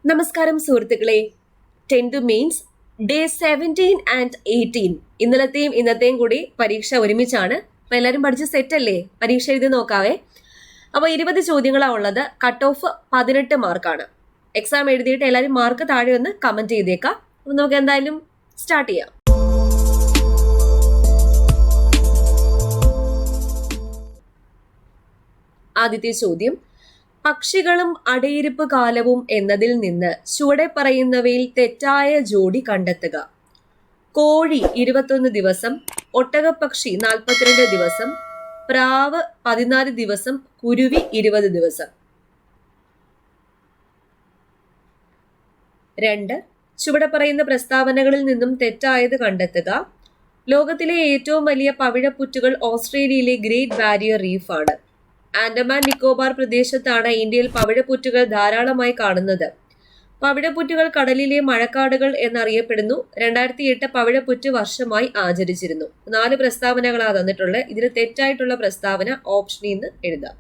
നമസ്കാരം സുഹൃത്തുക്കളെ. 10th mains day 17 and 18 ഇന്നലത്തെയും ഇന്നത്തെയും കൂടി പരീക്ഷ ഒരുമിച്ചാണ്. അപ്പൊ എല്ലാവരും പഠിച്ച് സെറ്റ് അല്ലേ? പരീക്ഷ എഴുതി നോക്കാവേ. അപ്പോൾ 20 ചോദ്യങ്ങളാണ് ഉള്ളത്. കട്ട് ഓഫ് 18 മാർക്കാണ്. എക്സാം എഴുതിയിട്ട് എല്ലാവരും മാർക്ക് താഴെ ഒന്ന് കമന്റ് ചെയ്തേക്കാം. അപ്പൊ നമുക്ക് എന്തായാലും സ്റ്റാർട്ട് ചെയ്യാം. ആദ്യത്തെ ചോദ്യം, പക്ഷികളും അടയിരിപ്പ് കാലവും എന്നതിൽ നിന്ന് ചുവടെ പറയുന്നവയിൽ തെറ്റായ ജോഡി കണ്ടെത്തുക. കോഴി 21 ദിവസം, ഒട്ടകപ്പക്ഷി 42 ദിവസം, പ്രാവ് 14 ദിവസം, കുരുവി 20 ദിവസം. 2. ചുവടെ പറയുന്ന പ്രസ്താവനകളിൽ നിന്നും തെറ്റായത് കണ്ടെത്തുക. ലോകത്തിലെ ഏറ്റവും വലിയ പവിഴപ്പുറ്റുകൾ ഓസ്ട്രേലിയയിലെ ഗ്രേറ്റ് ബാരിയർ റീഫ് ആണ്. ആൻഡമാൻ നിക്കോബാർ പ്രദേശത്താണ് ഇന്ത്യയിൽ പവിഴപ്പുറ്റുകൾ ധാരാളമായി കാണുന്നത്. പവിഴപ്പുറ്റുകൾ കടലിലെ മഴക്കാടുകൾ എന്നറിയപ്പെടുന്നു. 2008 പവിഴപ്പുറ്റ് വർഷമായി ആചരിച്ചിരുന്നു. 4 പ്രസ്താവനകളാണ് തന്നിട്ടുള്ളത്. ഇതിന് തെറ്റായിട്ടുള്ള പ്രസ്താവന ഓപ്ഷനിൽ നിന്ന് എഴുതാം.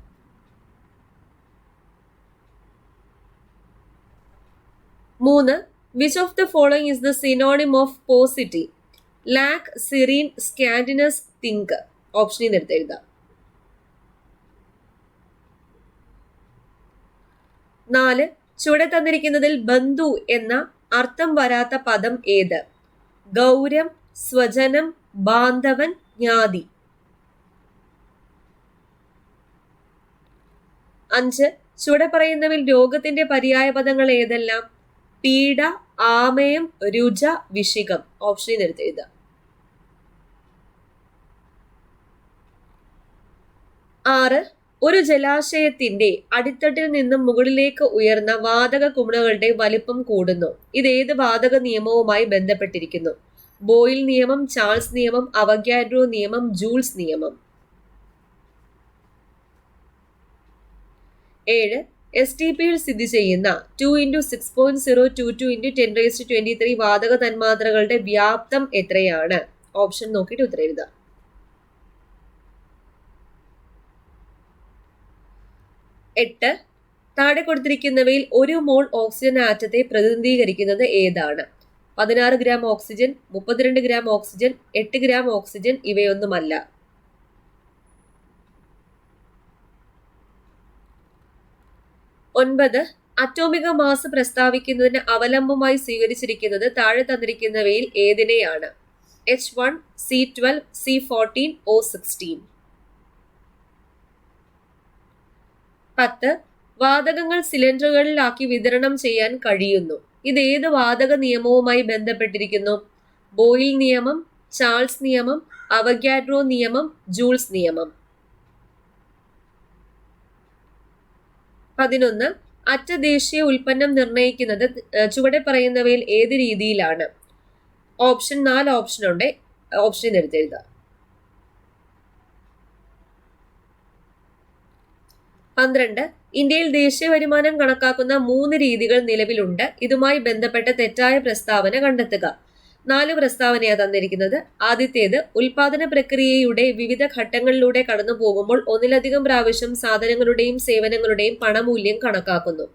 3. Which of the following is the synonym of paucity? Lack, serene, scantiness, think. ഓപ്ഷനിൽ നിന്ന് എടുത്ത് എഴുതാം. 4. ചുവടെ തന്നിരിക്കുന്നതിൽ ബന്ധു എന്ന അർത്ഥം വരാത്ത പദം ഏത്? ഗൗരം, സ്വജനം, ബാന്ധവൻ, ജ്ഞാതി. 5. ചുവടെ പറയുന്നതിൽ രോഗത്തിന്റെ പര്യായ പദങ്ങൾ ഏതെല്ലാം? പീഡ, ആമയം, രുച, വിഷികം. ഓപ്ഷനിൽ നിന്ന് എടുത്ത് എഴുതാം. 6. ഒരു ജലാശയത്തിന്റെ അടിത്തട്ടിൽ നിന്നും മുകളിലേക്ക് ഉയർന്ന വാതക കുമിളകളുടെ വലിപ്പം കൂടുന്നു. ഇത് ഏത് വാതക നിയമവുമായി ബന്ധപ്പെട്ടിരിക്കുന്നു? ബോയിൽ നിയമം, ചാൾസ് നിയമം, അവഗാഡ്രോ നിയമം, ജൂൾസ് നിയമം. 7. STPയിൽ സ്ഥിതി ചെയ്യുന്ന 2 × 6.022 × 10⁻23 വാതക തന്മാത്രകളുടെ വ്യാപ്തം എത്രയാണ്? ഓപ്ഷൻ നോക്കിയിട്ട് ഉത്തരം എഴുതാം. 8. താഴെ കൊടുത്തിരിക്കുന്നവയിൽ 1 മോൾ ഓക്സിജൻ ആറ്റത്തെ പ്രതിനിധീകരിക്കുന്നത് ഏതാണ്? 16 gram oxygen, 32 gram oxygen, 8 gram oxygen. ഇവയൊന്നുമല്ല. 9. അറ്റോമിക മാസ് പ്രസ്താവിക്കുന്നതിന് അവലംബമായി സ്വീകരിച്ചിരിക്കുന്നത് താഴെ തന്നിരിക്കുന്നവയിൽ ഏതിനെയാണ്? H1, C12, C14, O16. 10. വാതകങ്ങൾ സിലിണ്ടറുകളിലാക്കി വിതരണം ചെയ്യാൻ കഴിയുന്നു. ഇത് ഏത് വാതക നിയമവുമായി ബന്ധപ്പെട്ടിരിക്കുന്നു? ബോയിൽ നിയമം, ചാൾസ് നിയമം, അവഗാഡ്രോ നിയമം, ജൂൾസ് നിയമം. 11. അറ്റ ദേശീയ ഉൽപ്പന്നം നിർണ്ണയിക്കുന്നത് ചുവടെ പറയുന്നവയിൽ ഏത് രീതിയിലാണ്? ഓപ്ഷൻ 4 ഓപ്ഷൻ ഉണ്ട്. ഓപ്ഷൻ എടുത്ത് എഴുതാം. 12. ഇന്ത്യയിൽ ദേശീയ വരുമാനം കണക്കാക്കുന്ന 3 രീതികൾ നിലവിലുണ്ട്. ഇതുമായി ബന്ധപ്പെട്ട തെറ്റായ പ്രസ്താവന കണ്ടെത്തുക. 4 പ്രസ്താവനയാണ് തന്നിരിക്കുന്നത്. ആദ്യത്തേത്, ഉൽപാദന പ്രക്രിയയുടെ വിവിധ ഘട്ടങ്ങളിലൂടെ കടന്നു പോകുമ്പോൾ ഒന്നിലധികം പ്രാവശ്യം സാധനങ്ങളുടെയും സേവനങ്ങളുടെയും പണമൂല്യം കണക്കാക്കുന്നു.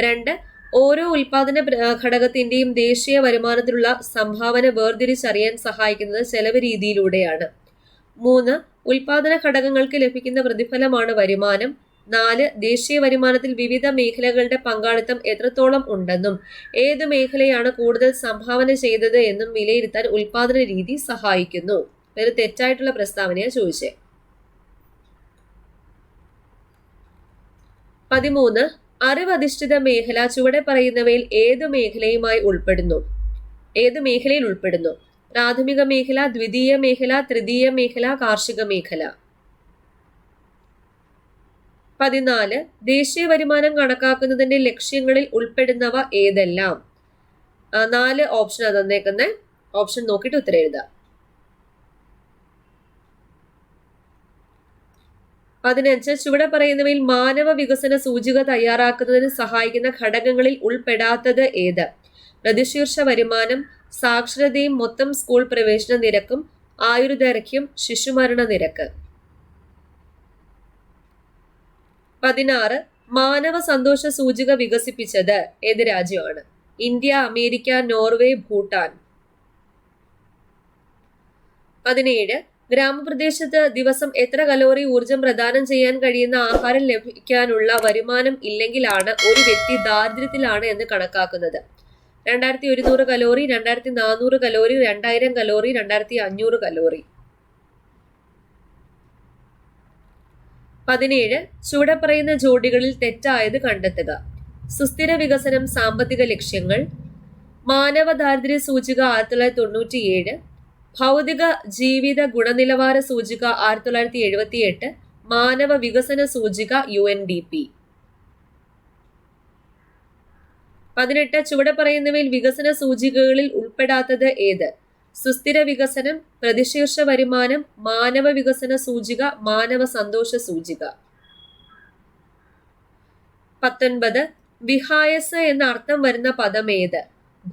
2. ഓരോ ഉൽപാദന ഘടകത്തിന്റെയും ദേശീയ വരുമാനത്തിലുള്ള സംഭാവന വേർതിരിച്ചറിയാൻ സഹായിക്കുന്നത് ചെലവ് രീതിയിലൂടെയാണ്. 3. ഉൽപാദന ഘടകങ്ങൾക്ക് ലഭിക്കുന്ന പ്രതിഫലമാണ് വരുമാനം. 4. ദേശീയ വരുമാനത്തിൽ വിവിധ മേഖലകളുടെ പങ്കാളിത്തം എത്രത്തോളം ഉണ്ടെന്നും ഏത് മേഖലയാണ് കൂടുതൽ സംഭാവന ചെയ്തത് എന്നും വിലയിരുത്താൻ ഉൽപാദന രീതി സഹായിക്കുന്നു. ഒരു തെറ്റായിട്ടുള്ള പ്രസ്താവനയാണ് ചോദിച്ചേ. 13. അറിവധിഷ്ഠിത മേഖല ചുവടെ പറയുന്നവയിൽ ഏത് മേഖലയിൽ ഉൾപ്പെടുന്നു? പ്രാഥമിക മേഖല, ദ്വിതീയ മേഖല, തൃതീയ മേഖല, കാർഷിക മേഖല. 14. ദേശീയ വരുമാനം കണക്കാക്കുന്നതിന്റെ ലക്ഷ്യങ്ങളിൽ ഉൾപ്പെടുന്നവ ഏതെല്ലാം? 4 ഓപ്ഷൻ തന്നേക്കുന്നത്. ഓപ്ഷൻ നോക്കിയിട്ട് ഉത്തരം എഴുതാം. 15. ചുവടെ പറയുന്നവയിൽ മാനവ വികസന സൂചിക തയ്യാറാക്കുന്നതിന് സഹായിക്കുന്ന ഘടകങ്ങളിൽ ഉൾപ്പെടാത്തത് ഏത്? പ്രതിശീർഷ വരുമാനം, സാക്ഷരതയും മൊത്തം സ്കൂൾ പ്രവേശന നിരക്കും, ആയുർദൈർഘ്യം, ശിശുമരണ നിരക്ക്. 16. മാനവ സന്തോഷ സൂചിക വികസിപ്പിച്ചത് ഏത് രാജ്യമാണ്? India, America, Norway, Bhutan. 17 ഗ്രാമപ്രദേശത്ത് ദിവസം എത്ര കലോറി ഊർജം പ്രദാനം ചെയ്യാൻ കഴിയുന്ന ആഹാരം ലഭിക്കാനുള്ള വരുമാനം ഇല്ലെങ്കിലാണ് ഒരു വ്യക്തി ദാരിദ്ര്യത്തിലാണ് എന്ന് കണക്കാക്കുന്നത്? 2100 കലോറി, 2400 കലോറി, 2000 കലോറി, 2500 കലോറി. 17 ചുവടെ പറയുന്ന ജോഡികളിൽ തെറ്റായത് കണ്ടെത്തുക. സുസ്ഥിര വികസനം സാമ്പത്തിക ലക്ഷ്യങ്ങൾ, മാനവ ദാരിദ്ര്യ സൂചിക 1997, ഭൗതിക ജീവിത ഗുണനിലവാര സൂചിക 1978, മാനവ വികസന സൂചിക UNDP. 18 ചുവടെ പറയുന്നവയിൽ വികസന സൂചികകളിൽ ഉൾപ്പെടാത്തത് ഏത്? സുസ്ഥിര വികസനം, പ്രതിശീർഷ വരുമാനം, മാനവ വികസന സൂചിക, മാനവ സന്തോഷ സൂചിക. 19 വിഹായസ് എന്ന അർത്ഥം വരുന്ന പദം ഏത്?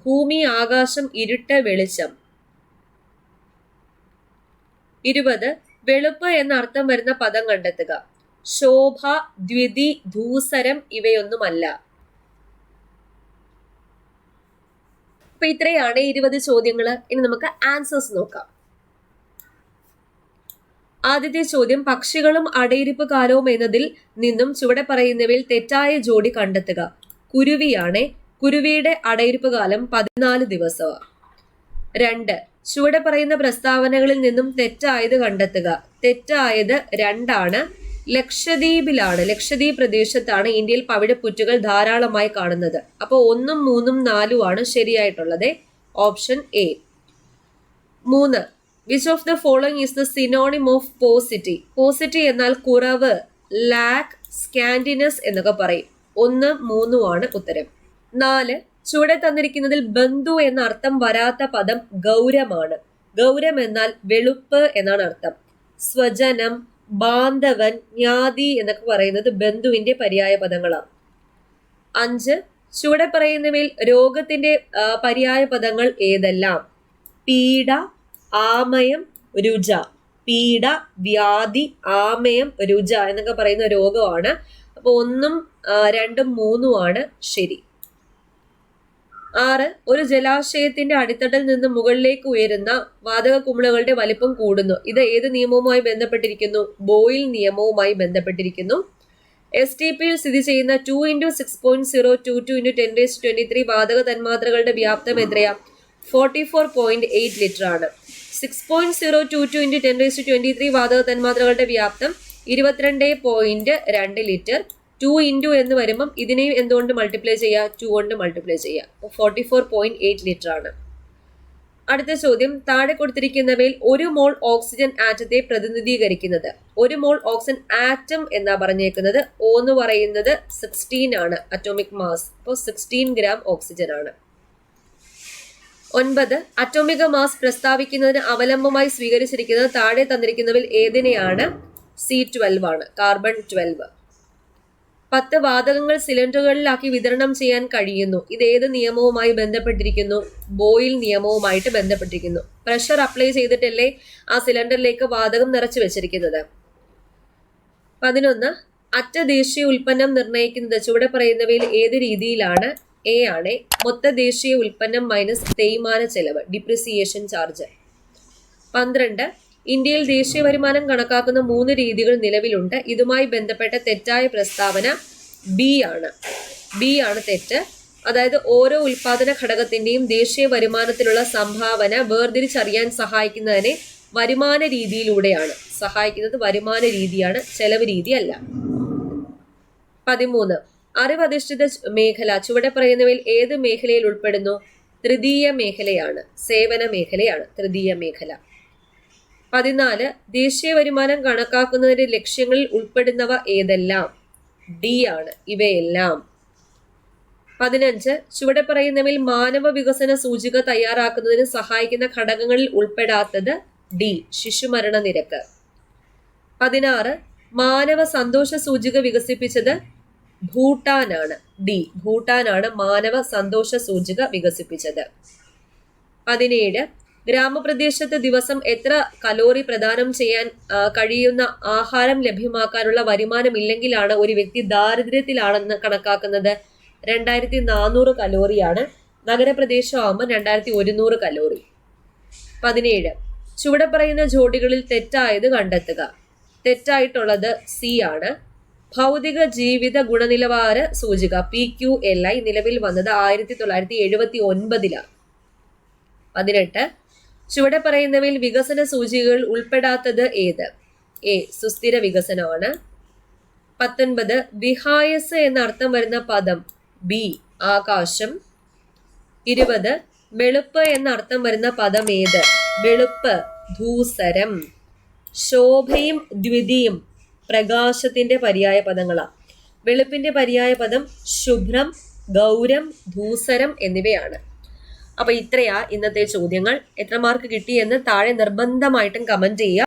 ഭൂമി, ആകാശം, ഇരുട്ട്, വെളിച്ചം. 20 വെളുപ്പ് എന്ന അർത്ഥം വരുന്ന പദം കണ്ടെത്തുക. ശോഭ, ദ്വിതി, ധൂസരം ഇവയൊന്നുമല്ല. അപ്പൊ ഇത്രയാണ് 20 ചോദ്യങ്ങള്. ഇനി നമുക്ക് ആൻസേഴ്സ് നോക്കാം. ആദ്യത്തെ ചോദ്യം പക്ഷികളും അടയിരിപ്പ് കാലവും എന്നതിൽ നിന്നും ചുവടെ പറയുന്നവയിൽ തെറ്റായ ജോഡി കണ്ടെത്തുക. കുരുവിയാണ്. കുരുവിയുടെ അടയിരിപ്പ് കാലം 14 ദിവസമാണ്. 2 ചുവടെ പറയുന്ന പ്രസ്താവനകളിൽ നിന്നും തെറ്റായത് കണ്ടെത്തുക. തെറ്റായത് 2 ആണ്. ലക്ഷദ്വീപിലാണ്, ലക്ഷദ്വീപ് പ്രദേശത്താണ് ഇന്ത്യയിൽ പവിഴപ്പുറ്റുകൾ ധാരാളമായി കാണുന്നത്. അപ്പോൾ 1, 3, 4 ആണ് ശരിയായിട്ടുള്ളത്. Option A. 3 which of the following is the synonym of paucity? Paucity എന്നാൽ കുറവ്, ലാക്ക്, സ്കാൻഡിനസ് എന്നൊക്കെ പറയും. 1, 3 ആണ് ഉത്തരം. 4 ചുവടെ തന്നിരിക്കുന്നതിൽ ബന്ധു എന്ന അർത്ഥം വരാത്ത പദം ഗൗരമാണ്. ഗൗരം എന്നാൽ വെളുപ്പ് എന്നാണ് അർത്ഥം. സ്വജനം, ബാന്ധവൻ, ജ്ഞാതി എന്നൊക്കെ പറയുന്നത് ബന്ധുവിന്റെ പര്യായ പദങ്ങളാണ്. 5 ചുവടെ പറയുന്നവയിൽ രോഗത്തിന്റെ പര്യായ പദങ്ങൾ ഏതെല്ലാം? പീഡ, ആമയം, രുജ. പീഡ, വ്യാധി, ആമയം, രുജ എന്നൊക്കെ പറയുന്ന രോഗമാണ്. അപ്പൊ 1, 2, 3 ആണ് ശരി. 6 ഒരു ജലാശയത്തിന്റെ അടിത്തട്ടിൽ നിന്ന് മുകളിലേക്ക് ഉയരുന്ന വാതക കുമിളകളുടെ വലിപ്പം കൂടുന്നു. ഇത് ഏത് നിയമവുമായി ബന്ധപ്പെട്ടിരിക്കുന്നു? ബോയിൽ നിയമവുമായി ബന്ധപ്പെട്ടിരിക്കുന്നു. STP യിൽ സ്ഥിതി ചെയ്യുന്ന 2 × 6.022 × 10⁻23 വാതക തന്മാത്രകളുടെ വ്യാപ്തം എത്രയാ? 44.8 ലിറ്റർ ആണ്. 6.022 × 10⁻23 വാതക തന്മാത്രകളുടെ വ്യാപ്തം 22.2 ലിറ്റർ. 2 × എന്ന് വരുമ്പം ഇതിനെയും എന്തുകൊണ്ട് മൾട്ടിപ്ലൈ ചെയ്യുക? 2 കൊണ്ട് മൾട്ടിപ്ലൈ ചെയ്യുക. 44.8 ലിറ്റർ ആണ്. അടുത്ത ചോദ്യം, താഴെ കൊടുത്തിരിക്കുന്നവയിൽ 1 മോൾ ഓക്സിജൻ ആറ്റത്തെ പ്രതിനിധീകരിക്കുന്നത്. 1 മോൾ ഓക്സിജൻ ആറ്റം എന്നാ പറഞ്ഞേക്കുന്നത്. O എന്ന് പറയുന്നത് 16 ആണ് അറ്റോമിക് മാസ്. അപ്പോൾ 16 ഗ്രാം ഓക്സിജൻ ആണ്. 9 അറ്റോമിക മാസ് പ്രസ്താവിക്കുന്നതിന് അവലംബമായി സ്വീകരിച്ചിരിക്കുന്നത് താഴെ തന്നിരിക്കുന്നവയിൽ ഏതിനെയാണ്? C12 ആണ്, കാർബൺ 12. 10 വാതകങ്ങൾ സിലിണ്ടറുകളിലാക്കി വിതരണം ചെയ്യാൻ കഴിയുന്നു. ഇത് ഏത് നിയമവുമായി ബന്ധപ്പെട്ടിരിക്കുന്നു? ബോയിൽ നിയമവുമായിട്ട് ബന്ധപ്പെട്ടിരിക്കുന്നു. പ്രഷർ അപ്ലൈ ചെയ്തിട്ടല്ലേ ആ സിലിണ്ടറിലേക്ക് വാതകം നിറച്ചു വെച്ചിരിക്കുന്നത്. 11 അറ്റ ദേശീയ ഉൽപ്പന്നം നിർണ്ണയിക്കുന്നത് ചുവടെ പറയുന്നവയിൽ ഏത് രീതിയിലാണ്? എ ആണ്, മൊത്ത ദേശീയ ഉൽപ്പന്നം മൈനസ് തേയ്മാന ചെലവ്, ഡിപ്രിസിയേഷൻ ചാർജ്. 12 ഇന്ത്യയിൽ ദേശീയ വരുമാനം കണക്കാക്കുന്ന 3 രീതികൾ നിലവിലുണ്ട്. ഇതുമായി ബന്ധപ്പെട്ട തെറ്റായ പ്രസ്താവന ബി ആണ്. ബി ആണ് തെറ്റ്. അതായത് ഓരോ ഉൽപാദന ഘടകത്തിന്റെയും ദേശീയ വരുമാനത്തിലുള്ള സംഭാവന വേർതിരിച്ചറിയാൻ സഹായിക്കുന്നതിനെ വരുമാന രീതിയിലൂടെയാണ് സഹായിക്കുന്നത്. വരുമാന രീതിയാണ്, ചെലവ് രീതി അല്ല. 13 അറിവധിഷ്ഠിത മേഖല ചുവടെ പറയുന്നവയിൽ ഏത് മേഖലയിൽ ഉൾപ്പെടുന്നു? തൃതീയ മേഖലയാണ്, സേവന മേഖലയാണ് തൃതീയ മേഖല. 14 ദേശീയ വരുമാനം കണക്കാക്കുന്നതിന്റെ ലക്ഷ്യങ്ങളിൽ ഉൾപ്പെടുന്നവ ഏതെല്ലാം? ഡി ആണ്, ഇവയെല്ലാം. 15 ചുവടെ പറയുന്നവയിൽ മാനവ വികസന സൂചിക തയ്യാറാക്കുന്നതിന് സഹായിക്കുന്ന ഘടകങ്ങളിൽ ഉൾപ്പെടാത്തത് ഡി, ശിശുമരണ നിരക്ക്. 16 മാനവ സന്തോഷ സൂചിക വികസിപ്പിച്ചത് ഭൂട്ടാനാണ്. ഡി, ഭൂട്ടാനാണ് മാനവ സന്തോഷ സൂചിക വികസിപ്പിച്ചത്. 17 ഗ്രാമപ്രദേശത്ത് ദിവസം എത്ര കലോറി പ്രദാനം ചെയ്യാൻ കഴിയുന്ന ആഹാരം ലഭ്യമാക്കാനുള്ള വരുമാനമില്ലെങ്കിലാണ് ഒരു വ്യക്തി ദാരിദ്ര്യത്തിലാണെന്ന് കണക്കാക്കുന്നത്? 2400 കലോറിയാണ്. നഗരപ്രദേശമാകുമ്പോൾ 2100 കലോറി. 17. ചുവടെ പറയുന്ന ജോഡികളിൽ തെറ്റായത് കണ്ടെത്തുക. തെറ്റായിട്ടുള്ളത് സി ആണ്. ഭൗതിക ജീവിത ഗുണനിലവാര സൂചിക PQLI നിലവിൽ വന്നത് 1979. 18. ചുവടെ പറയുന്നവയിൽ വികസന സൂചികകൾ ഉൾപ്പെടാത്തത് ഏത്? എ. സുസ്ഥിര വികസനമാണ്. 19. വിഹായസ് എന്നർത്ഥം വരുന്ന പദം ബി. ആകാശം. 20. വെളുപ്പ് എന്നർത്ഥം വരുന്ന പദം ഏത്? വെളുപ്പ്, ധൂസരം. ശോഭയും ദ്വിതിയും പ്രകാശത്തിന്റെ പര്യായ പദങ്ങളാണ്. വെളുപ്പിന്റെ പര്യായ പദം ശുഭ്രം, ഗൗരം, ധൂസരം എന്നിവയാണ്. അപ്പൊ ഇത്രയാ ഇന്നത്തെ ചോദ്യങ്ങൾ. എത്ര മാർക്ക് കിട്ടിയെന്ന് താഴെ നിർബന്ധമായിട്ടും കമന്റ് ചെയ്യുക.